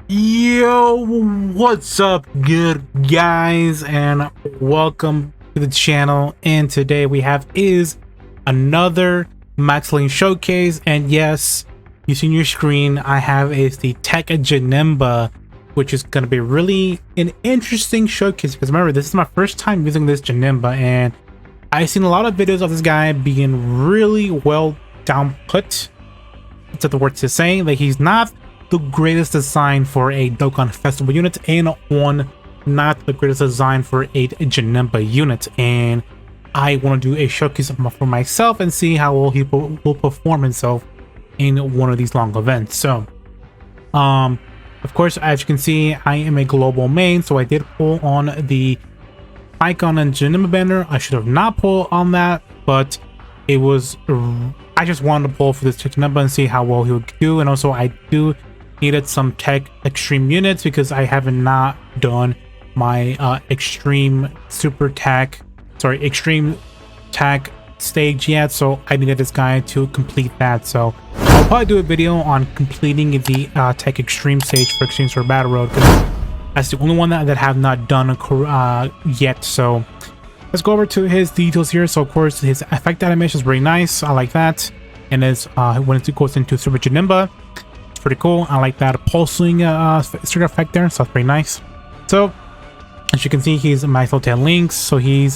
Yo, what's up, good guys, and welcome to the channel. And today we have another Max Lane showcase. And yes, you see on your screen, I have the TEQ JANEMBA, which is going to be really an interesting showcase because remember, this is my first time using this JANEMBA, and I've seen a lot of videos of this guy being really well down put. That's the word to say. Like, he's not the greatest design for a Dokkan festival unit, and not the greatest design for a JANEMBA unit. And I want to do a showcase for myself and see how well he will perform himself in one of these long events. So, of course, as you can see, I am a global main, so I did pull on the icon and JANEMBA banner. I should have not pulled on that, but it was, I just wanted to pull for this JANEMBA and see how well he would do. And also, I needed some TEQ extreme units because I have not done my extreme TAC stage yet, so I needed this guy to complete that. So I'll probably do a video on completing the TEQ extreme stage for Extreme Sword Battle Road, because that's the only one that I have not done yet. So let's go over to his details here. So of course, his effect animation is very nice. I like that. And as when it goes into Super JANEMBA, it's pretty cool. I like that pulsing trigger effect there, so that's pretty nice. So as you can see, he's maxed out 10 links. So he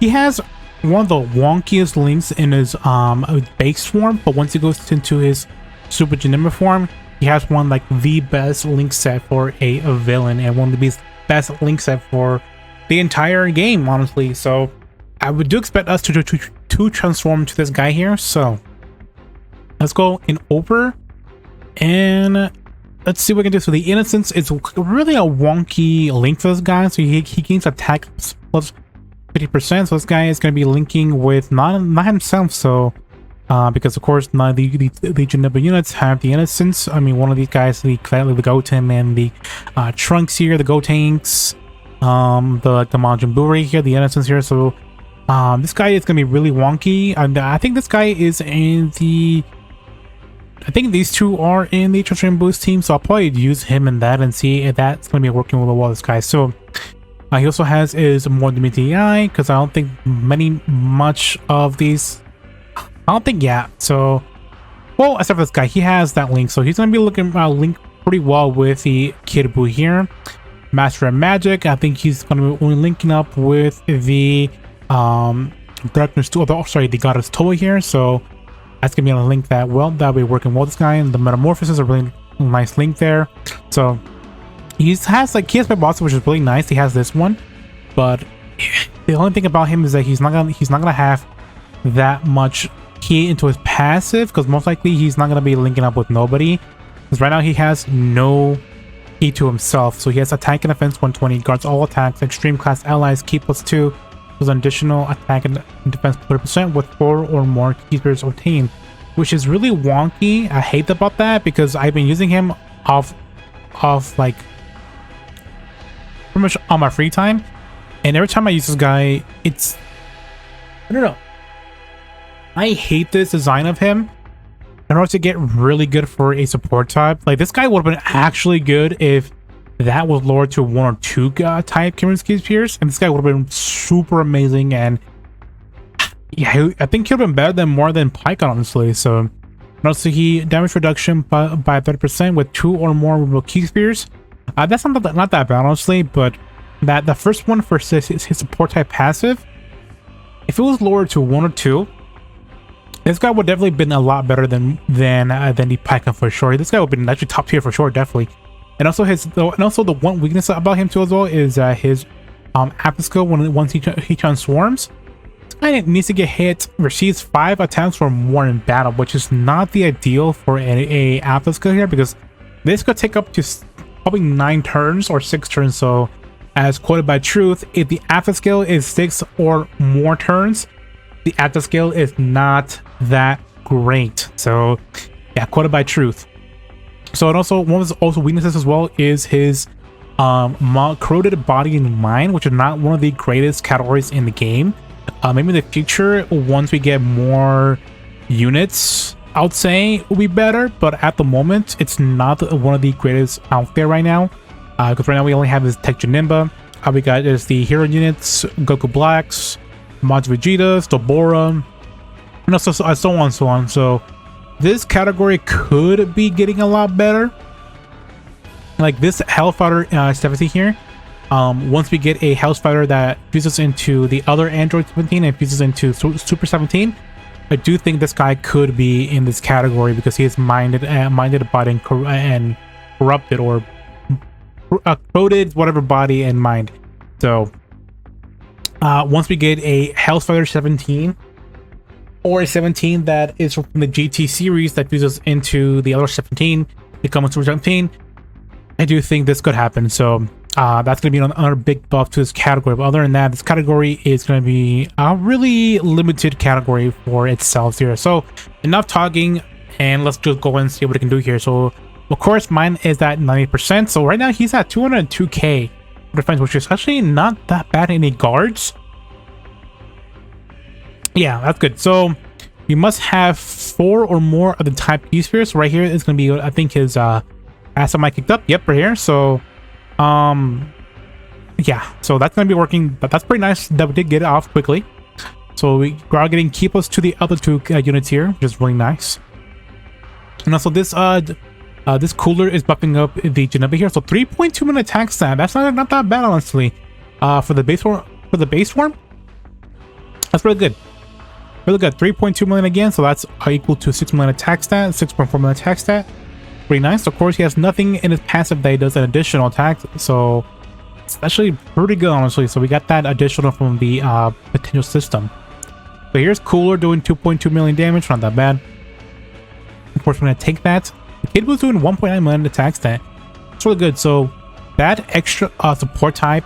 has one of the wonkiest links in his base form, but once he goes into his Super JANEMBA form, he has one like the best link set for a villain, and one of the best link set for the entire game, honestly. So I would do expect us to transform to this guy here. So let's go in over and let's see what we can do. So the Innocence is really a wonky link for this guy. So he gains attack plus 50%. So this guy is going to be linking with not himself. So because of course none of the JANEMBA units have the Innocence. I mean, one of these guys, the Goten and the Trunks here, the Gotenks, the Majin Buu right here, the Innocence here. So this guy is going to be really wonky, and I think this guy is in the, I think these two are in the Transform Boost team, so I'll probably use him in that and see if that's going to be working with well this guy. So he also has his more DBZ, because I don't think much of these, I don't think, yeah. So, well, except for this guy, he has that link, so he's going to be looking linked pretty well with the Kid Buu here. Master of Magic, I think he's going to be only linking up with the Darkness Toa, sorry, the Goddess Toa here. So that's gonna be on a link that that'll be working well with this guy. And the Metamorphosis is a really nice link there. So he has my boss, which is really nice. He has this one, but the only thing about him is that he's not gonna have that much key into his passive, because most likely he's not gonna be linking up with nobody, because right now he has no key to himself. So he has attack and defense 120, guards all attacks, extreme class allies, key +2, with an additional attack and defense 30% with 4 or more key spirits obtained, which is really wonky. I hate about that, because I've been using him off like pretty much on my free time, and every time I use this guy, it's, I don't know, I hate this design of him. In order to get really good for a support type, like this guy would have been actually good if that was lowered to 1 or 2 type Kiminsky Spears, and this guy would have been super amazing. And yeah, I think he would have been better than more than Pike, honestly. So, and also he damage reduction by 30% with 2 or more remote key spears. That's not that bad, honestly, but the first one for his support type passive, if it was lowered to 1 or 2, this guy would definitely been a lot better than the Pika for sure. This guy would have been actually top tier for sure, definitely. And also the one weakness about him too as well is his after skill once he transforms. This guy needs to get hit, receives 5 attacks or more in battle, which is not the ideal for a after skill here, because this could take up to probably 9 turns or 6 turns. So as quoted by Truth, if the after skill is 6 or more turns, the after skill is not that great. So yeah, quoted by Truth. So, and also one of his weaknesses as well is his corroded body and mind, which are not one of the greatest categories in the game. Maybe in the future, once we get more units I would say it will be better, but at the moment, it's not one of the greatest out there right now. Because right now we only have this TEQ JANEMBA. We got is the hero units, Goku Blacks, Mods Vegetas, Dobora, and so on, so on. So this category could be getting a lot better. Like this Hellfighter 70 here. Once we get a Hellfighter that fuses into the other Android 17 and fuses into Super 17, I do think this guy could be in this category because he is minded body and corrupted or corroded whatever body and mind. So once we get a Hellfighter 17 or a 17 that is from the GT series that fuses into the other 17, becomes Super 17, I do think this could happen. So that's going to be another big buff to this category. But other than that, this category is going to be a really limited category for itself here. So enough talking, and let's just go and see what it can do here. So of course mine is at 90%. So right now he's at 202k defense, which is actually not that bad. Any guards? Yeah, that's good. So you must have 4 or more of the type E spheres. So right here is going to be, I think, his asset might kicked up. Yep, right here. So yeah, so that's gonna be working, but that's pretty nice that we did get it off quickly. So we are getting keepers to the other 2 units here, which is really nice. And also this this cooler is buffing up the JANEMBA here. So 3.2 minute attack stat. That's not that bad, honestly. For the base form, that's really good. Really good. 3.2 million again, so that's equal to 6 million attack stat, 6.4 million attack stat. Pretty nice. Of course, he has nothing in his passive that he does an additional attack, so it's actually pretty good, honestly. So we got that additional from the potential system. So here's Cooler doing 2.2 million damage, not that bad. Of course, we're gonna take that. The kid was doing 1.9 million attack stat. It's really good. So that extra support type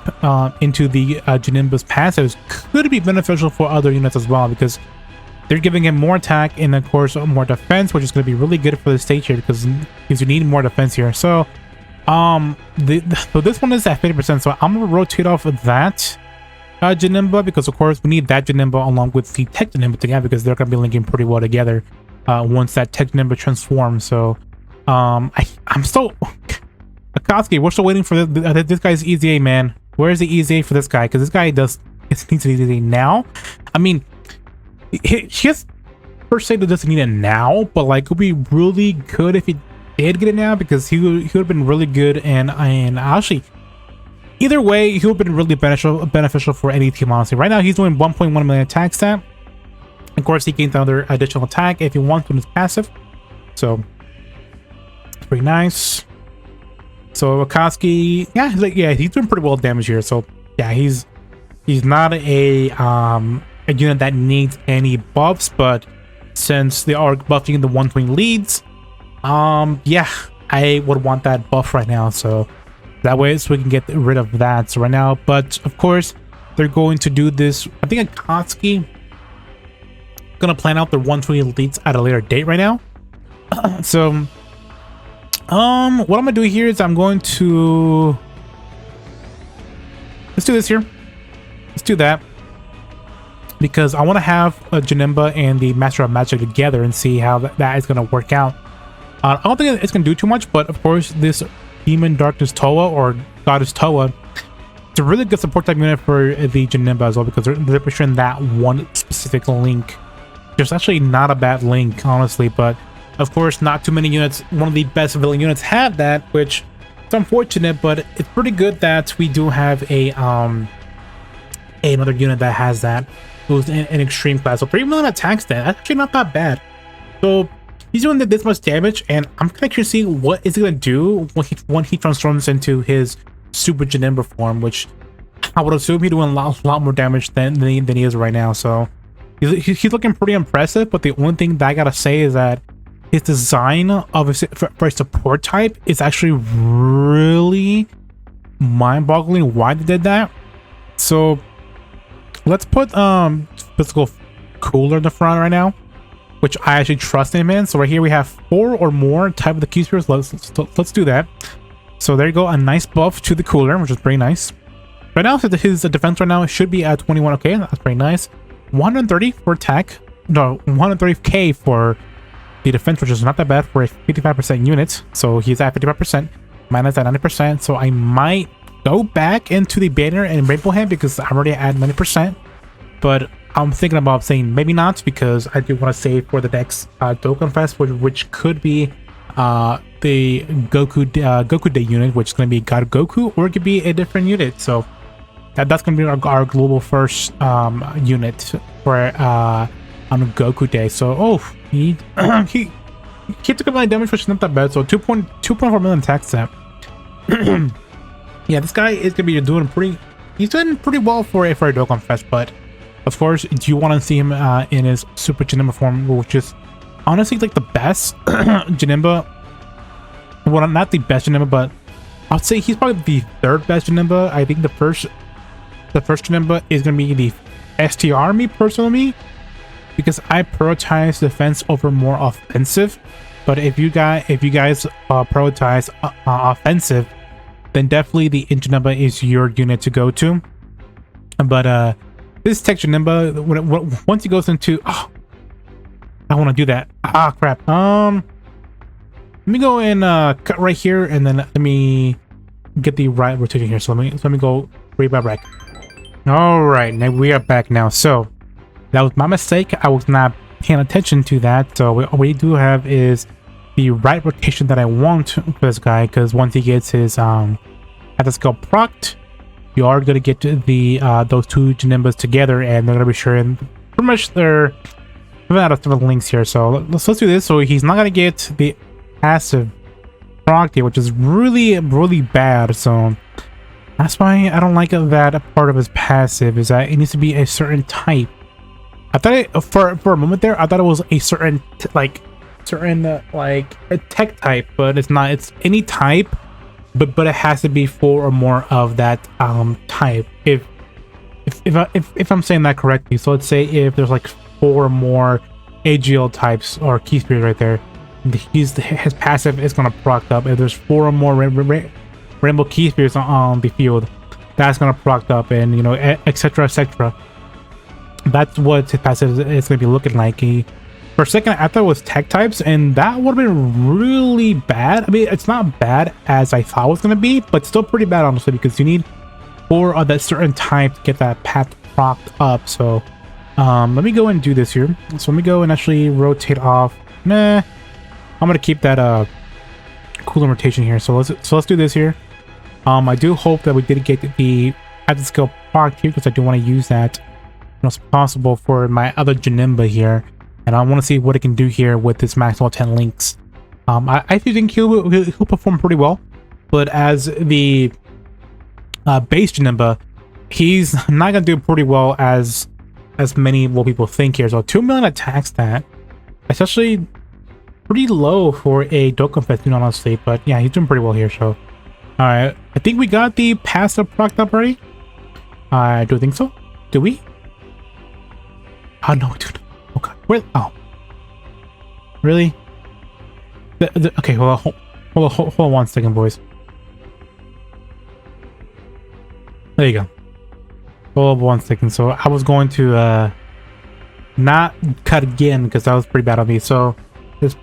into the JANEMBA's passives could be beneficial for other units as well, because they're giving him more attack and of course more defense, which is going to be really good for the stage here because you need more defense here. So so this one is at 50%, so I'm going to rotate off of that JANEMBA, because of course we need that JANEMBA along with the TEQ JANEMBA together, because they're going to be linking pretty well together once that TEQ JANEMBA transforms. So I'm still Akatsuki, we're still waiting for this guy's EZA, man. Where's the EZA for this guy? Because this guy needs an EZA now. I mean, he has per se doesn't need it now, but like it would be really good if he did get it now, because he would have been really good, and actually either way he would have been really beneficial for any team, honestly. Right now he's doing 1.1 million attack stat. Of course he gains another additional attack if he wants to in his passive, so it's pretty nice. So Akatsuki, yeah, he's doing pretty well damage here. So yeah, he's not a unit that needs any buffs, but since they are buffing the 120 leads, yeah, I would want that buff right now, so that way so we can get rid of that. So right now, but of course they're going to do this. I think Akatsuki gonna plan out their 120 leads at a later date right now. So what I'm gonna do here is I'm going to let's do this here. Let's do that, because I want to have a JANEMBA and the Master of Magic together and see how that is going to work out. I don't think it's going to do too much, but of course this Demon Darkness Toa or Goddess Toa, it's a really good support type unit for the JANEMBA as well, because they're pushing that one specific link. There's actually not a bad link, honestly, but of course not too many units, one of the best villain units, have that, which is unfortunate, but it's pretty good that we do have another unit that has that, who's in extreme class. So 3 million attack stat, that's actually not that bad. So he's doing this much damage, and I'm kind of curious to see what is he gonna do when he transforms into his Super JANEMBA form, which I would assume he's doing a lot more damage than he is right now. So he's looking pretty impressive, but the only thing that I gotta say is that his design of for a support type is actually really mind-boggling why they did that. So let's put physical cooler in the front right now, which I actually trust him in. So right here we have 4 or more type of the Q spheres. Let's do that. So there you go, a nice buff to the cooler, which is pretty nice. Right now his defense right now should be at 21. Okay, that's pretty nice. 130 for attack, no, 130k for the defense, which is not that bad for a 55% unit. So he's at 55%, minus at 90%. So I might go back into the banner and rainbow hand because I'm already at 90%. But I'm thinking about saying maybe not, because I do want to save for the next Dokkan Fest, which could be the Goku Day unit, which is going to be God Goku, or it could be a different unit. So that's going to be our global first unit for on Goku Day. So he took a lot of damage, which is not that bad. So 2.4 million attack stat. Yeah, this guy is going to be doing pretty well for a Dokkan Fest, but of course, do you want to see him in his Super Janemba form, which is honestly like the best Janemba? Well, not the best Janemba, but I'd say he's probably the third best Janemba. I think the first Janemba is going to be the STR, me personally, because I prioritize defense over more offensive. But if you guys prioritize offensive, then definitely the Janemba is your unit to go to. But this TEQ JANEMBA, once he goes into, I want to do that. Crap. Let me go and cut right here, and then let me get the right rotation here. So let me go right back. All right, now we are back now. So that was my mistake. I was not paying attention to that. So what we do have is the right rotation that I want for this guy, because once he gets his at the skill procced, you are going to get the those two Janembas together, and they're going to be sharing pretty much their out of different links here. So let's do this. So he's not going to get the passive proc here, which is really bad. So that's why I don't like that part of his passive, is that it needs to be a certain type. I thought for a moment there, I thought it was a certain like a tech type, but it's not. It's any type. But it has to be 4 or more of that type. If I'm saying that correctly, so let's say if there's like 4 or more AGL types or key spears right there, his passive is gonna proc up. If there's 4 or more rainbow key spears on the field, that's gonna proc up, and etc. That's what his passive is gonna be looking like. For a second, I thought it was tech types, and that would have been really bad. I mean, it's not bad as I thought it was going to be, but still pretty bad, honestly, because you need 4 of that certain type to get that path propped up. So, let me go and do this here. So let me go and actually rotate off. I'm going to keep that cooler rotation here. So let's do this here. I do hope that we did get the at the skill proc here, because I do want to use that as possible for my other Janemba here. And I want to see what it can do here with this maximal 10 links. I think he'll perform pretty well, but as the base Janemba, he's not gonna do pretty well as many people think here. So 2 million attack stat, it's actually pretty low for a Dokkan Fest, honestly. But yeah, he's doing pretty well here. So all right, I think we got the passive proc up already. Do you think so? Do we? Oh no, dude. Okay. Where? Oh, really? Okay. Hold on 1 second, boys. There you go. Hold on 1 second. So I was going to not cut again, because that was pretty bad on me. So that's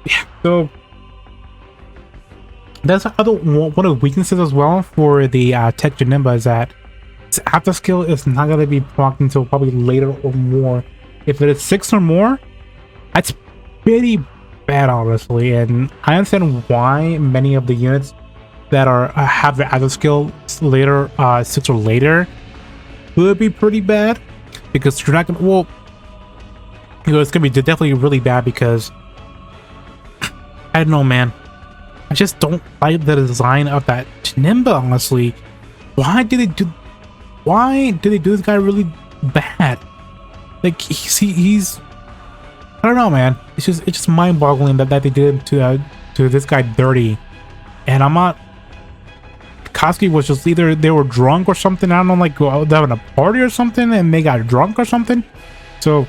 other one of the weaknesses as well for the TEQ JANEMBA, is that its after skill is not going to be procced until probably later or more. If it is 6 or more, that's pretty bad, honestly. And I understand why many of the units that are have the other skill later, 6 or later, could be pretty bad, because you're not gonna. It's gonna be definitely really bad, because I don't know, man. I just don't like the design of that Janemba, honestly. Why did they do this guy really bad? Like he's I don't know, man. It's just mind-boggling that they did to this guy dirty. And I'm not. Koski was just either they were drunk or something. I don't know, like they're having a party or something, and they got drunk or something. So, all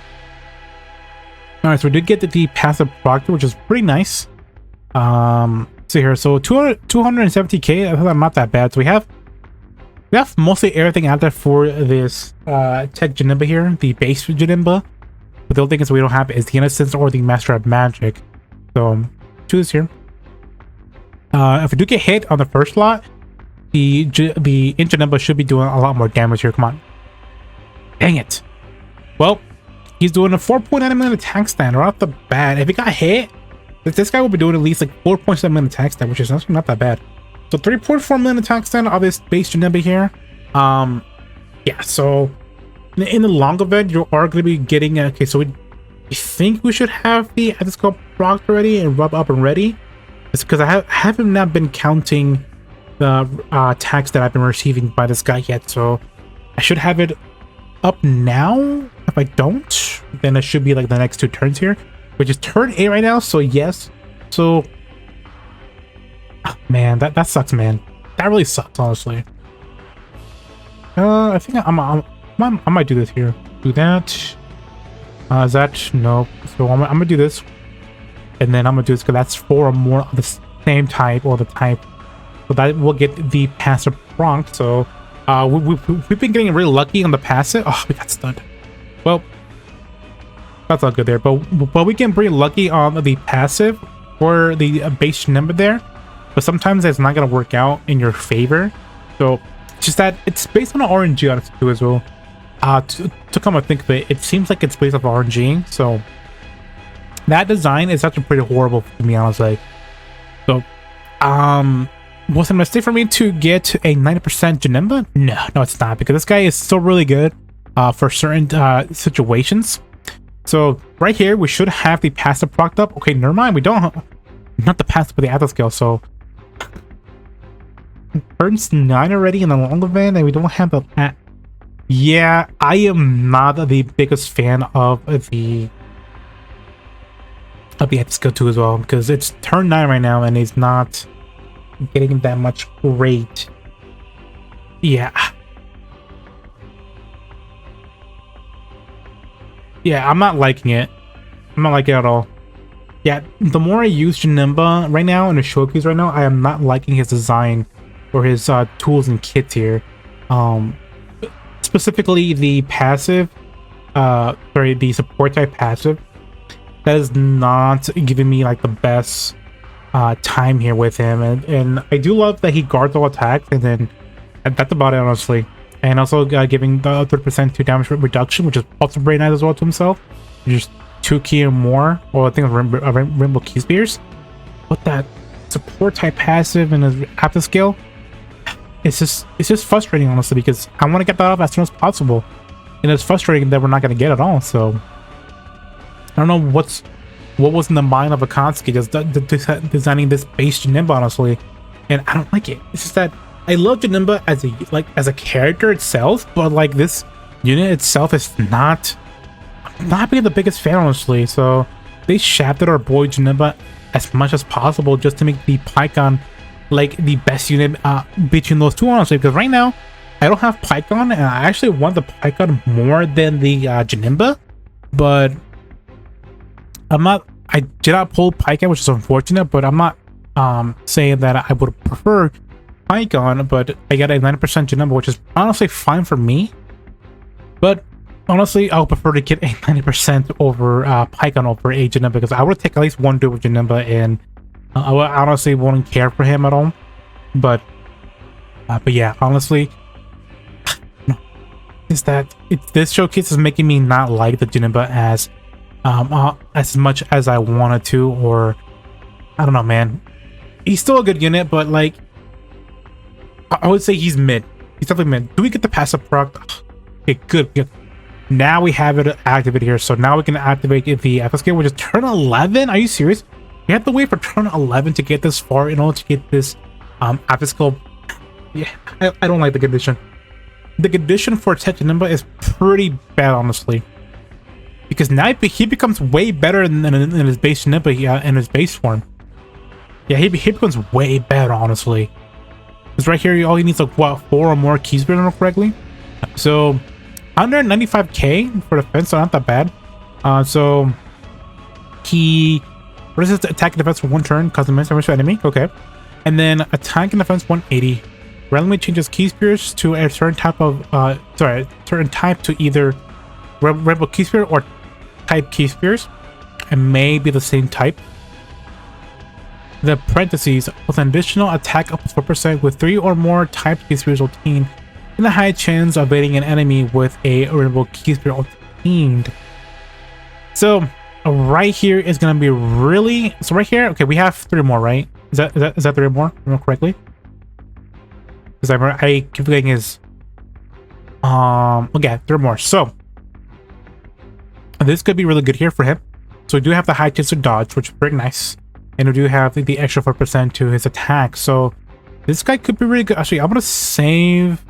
right, so we did get the passive proctor, which is pretty nice. See here, so 270k. I thought I'm not that bad. So we have mostly everything out there for this TEQ JANEMBA here, the base Janemba. But the only thing is we don't have is the Innocence or the Master of Magic. So choose here. If we do get hit on the first slot, the Janemba should be doing a lot more damage here. Come on. Dang it. Well, he's doing a 4.9 million attack stand right off the bat. If he got hit, this guy will be doing at least like 4.7 million attack stand, which is actually not that bad. So 3.4 million attack stand of this base Janemba here. Yeah, so in the long event, you are going to be getting okay. So we think we should have the Ethoscope proc already and rub up and ready. It's because I haven't not been counting the attacks that I've been receiving by this guy yet. So I should have it up now. If I don't, then it should be like the next 2 turns here, which is turn 8 right now. So yes, so oh, man, that sucks, man. That really sucks, honestly. I think I might do this here. Do that. Is that no? So I'm gonna do this, and then I'm gonna do this because that's 4 or more of the same type or the type, so that will get the passive proc. So we've been getting really lucky on the passive. Oh, we got stunned. Well, that's not good there, but we can pretty lucky on the passive for the base number there, but sometimes it's not gonna work out in your favor. So it's just that it's based on an RNG on it too as well. To come and think of it, it seems like it's based off RNG, so that design is actually pretty horrible to me, honestly. So was it a mistake for me to get a 90% Janemba? No, it's not, because this guy is still really good for certain situations. So right here, we should have the passive procced up. Okay, never mind, we don't. Not the passive, but the Atlas scale. So turns 9 already in the long event, and we don't have the. Yeah, I am not the biggest fan of the Atlas scale 2 as well, because it's turn 9 right now, and it's not getting that much great. Yeah, I'm not liking it. I'm not liking it at all. Yeah, the more I use Janemba right now in the showcase right now, I am not liking his design or his tools and kits here. Specifically the passive, sorry, the support type passive, that is not giving me like the best time here with him, and I do love that he guards all attacks, and then that's about it, honestly. And also giving the 30% to damage reduction, which is also very nice as well to himself. Just 2 key or more, or I think Rainbow Key Spears. But that support type passive and his after skill, it's just frustrating, honestly, because I want to get that off as soon as possible, and it's frustrating that we're not going to get it all. So I don't know what was in the mind of Akatsuki just designing this base Janemba, honestly, and I don't like it. It's just that I love Janemba as a character itself, but like this unit itself is not being the biggest fan, honestly. So they shafted our boy Janemba as much as possible just to make the Pycon like the best unit between those two, honestly, because right now I don't have Pycon, and I actually want the Pycon more than the Janemba, but I did not pull Pycon, which is unfortunate, but I'm not saying that I would prefer Pycon, but I got a 90% Janemba, which is honestly fine for me. But honestly, I would prefer to get a 90% over Pycon over a Janemba, because I would take at least one dude with Janemba, and I honestly wouldn't care for him at all. But yeah, honestly, is that this showcase is making me not like the Janemba as much as I wanted to, or I don't know, man. He's still a good unit, but like I would say he's mid. He's definitely mid. Do we get the passive proc? Okay, good. Now we have it activated here, so now we can activate the FS skill, which is turn 11. Are you serious? We have to wait for turn 11 to get this far in order to get this after skill. Yeah, I don't like the condition. The condition for TEQ JANEMBA is pretty bad, honestly, because now he becomes way better than in his base Janemba, in his base form. Yeah, he becomes way better, honestly. Because right here, all he needs like what, 4 or more keys, if I remember correctly. So 195k for defense, so not that bad. So he resists attack and defense for 1 turn, custom damage to enemy. Okay, and then attack and defense 180. Randomly changes key spears to a certain type of certain type to either Rebel key spear or type key spears. It may be the same type. the parentheses with an additional attack up to 4% with 3 or more type key spears obtained, and a high chance of evading an enemy with a rainbow key spear obtained. So right here is gonna be really, so right here, okay, we have 3 more, right? Is that 3 more? Remember correctly? Because I keep forgetting is okay, 3 more. So this could be really good here for him. So we do have the high chance to dodge, which is pretty nice, and we do have the extra 4% to his attack. So this guy could be really good. Actually, I'm gonna save.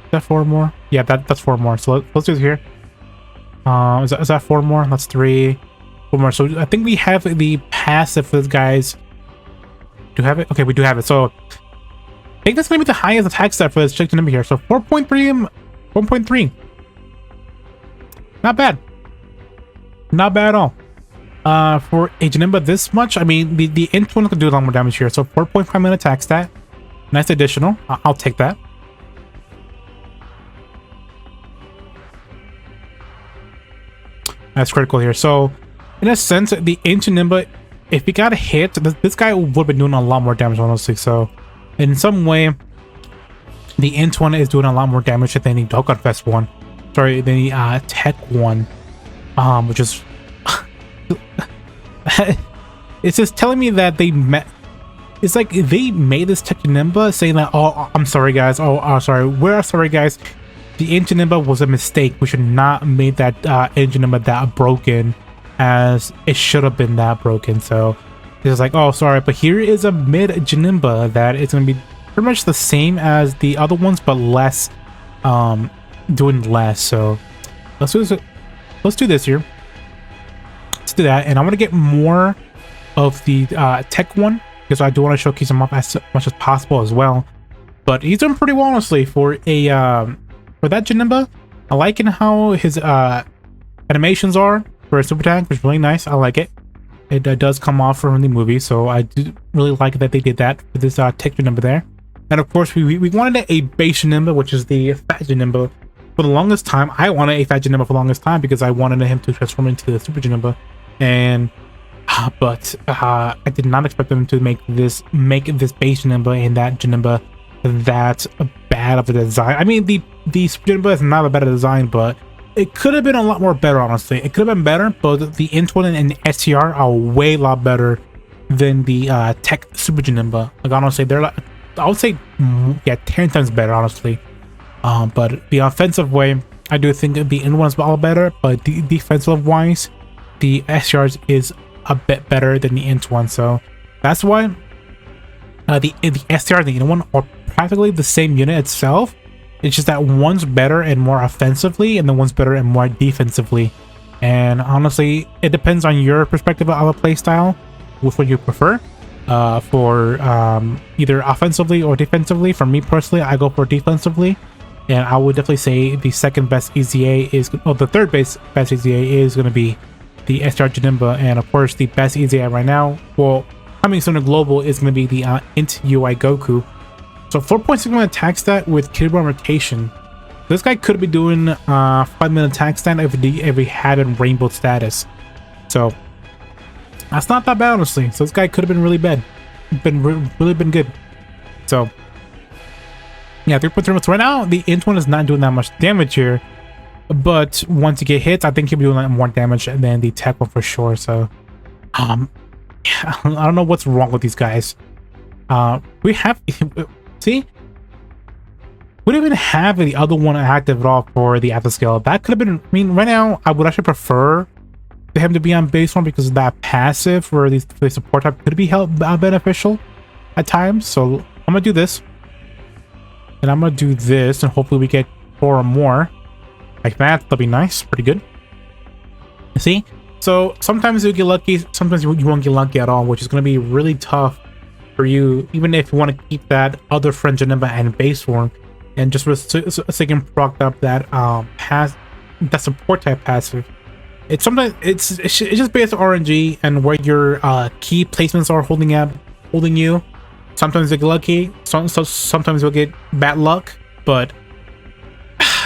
Is that 4 more? Yeah, that's 4 more. So let's do it here. Is that 4 more? That's 3. 4 more. So I think we have the passive for this guy's. Do have it? Okay, we do have it. So I think that's gonna be the highest attack stat for this TEQ JANEMBA here. So 4.3, 1.3. Not bad. Not bad at all. For a Janemba this much, I mean, the int one could do a lot more damage here. So 4.5 minute attack stat. Nice additional. I'll take that. That's critical here. So in a sense, the int Janemba, if he got hit, this guy would have been doing a lot more damage, honestly. So in some way, the int one is doing a lot more damage than the Dokkan Fest one. Sorry, the TEQ one, which is it's just telling me that they met. It's like they made this TEQ JANEMBA saying that, oh, I'm sorry guys, sorry, we're sorry guys, the int Janemba was a mistake. We should not have made that int Janemba that broken as it should have been that broken. So it's like, oh sorry, but here is a mid Janemba that is going to be pretty much the same as the other ones, but less, doing less. So let's do this. Let's do this here. Let's do that, and I want to get more of the TEQ one because I do want to showcase him up as much as possible as well. But he's doing pretty well, honestly, for a for that Janemba. I like how his animations are for a super attack, which is really nice. I like it. It does come off from the movie, so I do really like that they did that for this TEQ Janemba there. And of course, we wanted a base Janemba, which is the fat Janemba. For the longest time, I wanted a fat Janemba for the longest time because I wanted him to transform into the super Janemba, and but I did not expect them to make this base Janemba and that Janemba that bad of a design. I mean, the super Janemba is not a bad design, but it could have been a lot more better. Honestly, it could have been better. But the int one and the STR are way a lot better than the TEQ super Janemba. Like honestly, they're like, I would say, yeah, 10 times better, honestly. But the offensive way, I do think the int one is a lot better. But the defensive wise, the STRs is a bit better than the int one. So that's why the STR and the int one are practically the same unit itself. It's just that one's better and more offensively, and the one's better and more defensively. And honestly, it depends on your perspective of a playstyle, which one you prefer. For either offensively or defensively. For me personally, I go for defensively, and I would definitely say the second best EZA is, well, the third best EZA is going to be the STR Janemba, and of course the best EZA right now, well, coming soon to global, is going to be the int UI Goku. So 4.61 attack stat with Kidron rotation. This guy could be doing 5-minute attack stat if he had a rainbow status. So that's not that bad, honestly. So this guy could have been really bad. Really been good. So yeah, 3.3. So right now, the int one is not doing that much damage here. But once you get hit, I think he'll be doing like more damage than the TEQ one for sure. So yeah, I don't know what's wrong with these guys. We have see, we don't even have the other one active at all for the after scale. That could have been, I mean, right now I would actually prefer him to be on base one because that passive for the support type could be beneficial at times. So I'm gonna do this, and I'm gonna do this, and hopefully we get 4 or more like that. That'll be nice, pretty good. You see, so sometimes you get lucky, sometimes you won't get lucky at all, which is gonna be really tough for you, even if you want to keep that other friend Janemba and base form, and just so you can proc up that that support type passive. It's sometimes it's just based on RNG and where your key placements are holding you. Sometimes you get lucky, sometimes you'll get bad luck, but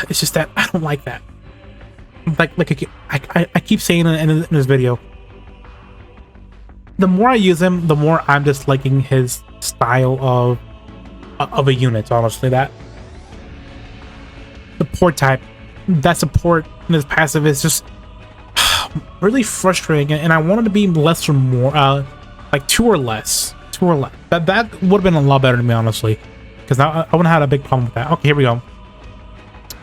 it's just that I don't like that. Like I keep saying in this video, the more I use him, the more I'm just liking his style of a unit. Honestly, that support type, that support in his passive is just really frustrating, and I wanted to be less or more, like two or less. That would have been a lot better to me, honestly, because I wouldn't have had a big problem with that. Okay, here we go.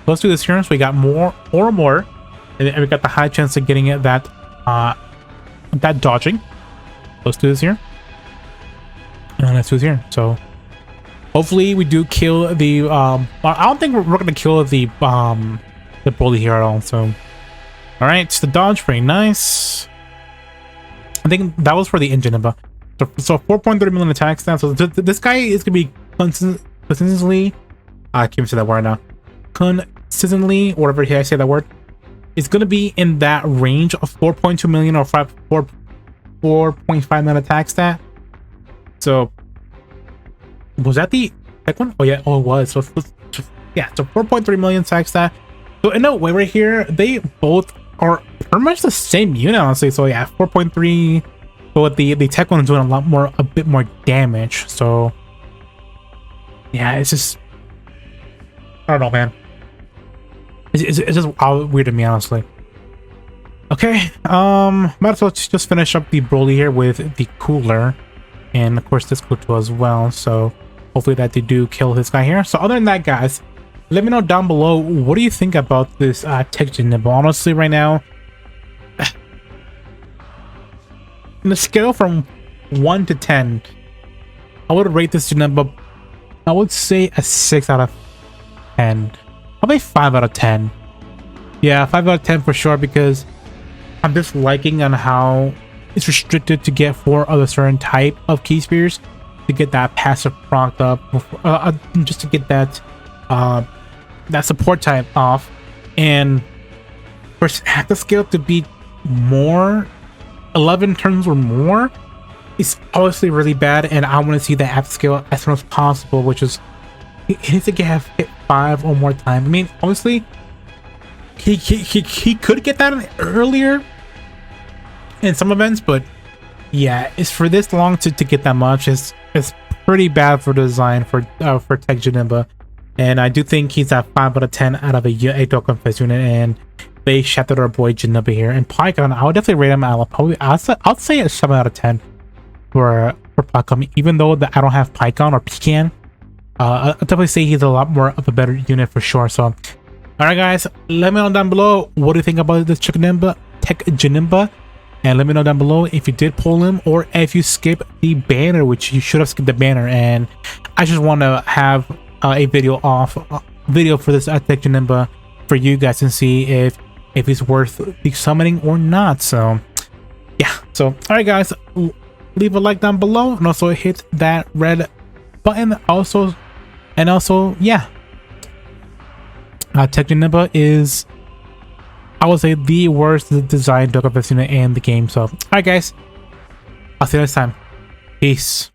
Let's do this here. So we got more, and we got the high chance of getting it that dodging. Let's do this here. And let's do this here. So hopefully we do kill the I don't think we're gonna kill the bully here at all. So all right, the dodge, pretty nice. I think that was for the Janemba. So 4.3 million attack stats. So this guy is gonna be consistently, I can't even say that word now, consistently, whatever I say that word, it's gonna be in that range of 4.2 million or 4.5 million attack stat. So was that the tech one? Oh yeah, oh it was. So yeah, so 4.3 million attack stat. So in a way right here, they both are pretty much the same unit, honestly. So yeah, 4.3, but the tech one is doing a bit more damage. So yeah, it's just, I don't know, man. It's just all weird to me, honestly. Okay, might as well just finish up the Broly here with the cooler, and of course this cool as well. So hopefully that they do kill this guy here. So other than that, guys, let me know down below, what do you think about this TEQ JANEMBA? Honestly, right now, in the scale from 1 to 10, I would rate this Janemba, I would say a 6 out of 10. Probably 5 out of 10. Yeah, 5 out of 10 for sure, because I'm just liking on how it's restricted to get 4 other certain type of key spheres to get that passive proc up, just to get that that support type off, and for half the scale to be more 11 turns or more is obviously really bad, and I want to see that half scale as soon as possible, which is he needs to hit 5 or more times. I mean, honestly, he could get that earlier in some events, but yeah, it's for this long to get that much. It's pretty bad for the design for TEQ JANEMBA, and I do think he's at 5 out of 10 out of a Dokkan Fest unit, and they shafted our boy Janemba here. And Pycon, I would definitely rate him at probably, I'd say a 7 out of 10 for Pycon, even though I don't have Pycon or Pecan. I'll definitely say he's a lot more of a better unit for sure. So alright guys, let me know down below, what do you think about this TEQ JANEMBA, and let me know down below if you did pull him or if you skip the banner, which you should have skipped the banner. And I just want to have a video for this TEQ JANEMBA for you guys to see if he's worth the summoning or not. So yeah, so alright guys, leave a like down below, and also hit that red button also. And also, yeah, TEQ JANEMBA is, I would say, the worst designed Dokkan Fest unit in the game. So alright guys, I'll see you next time. Peace.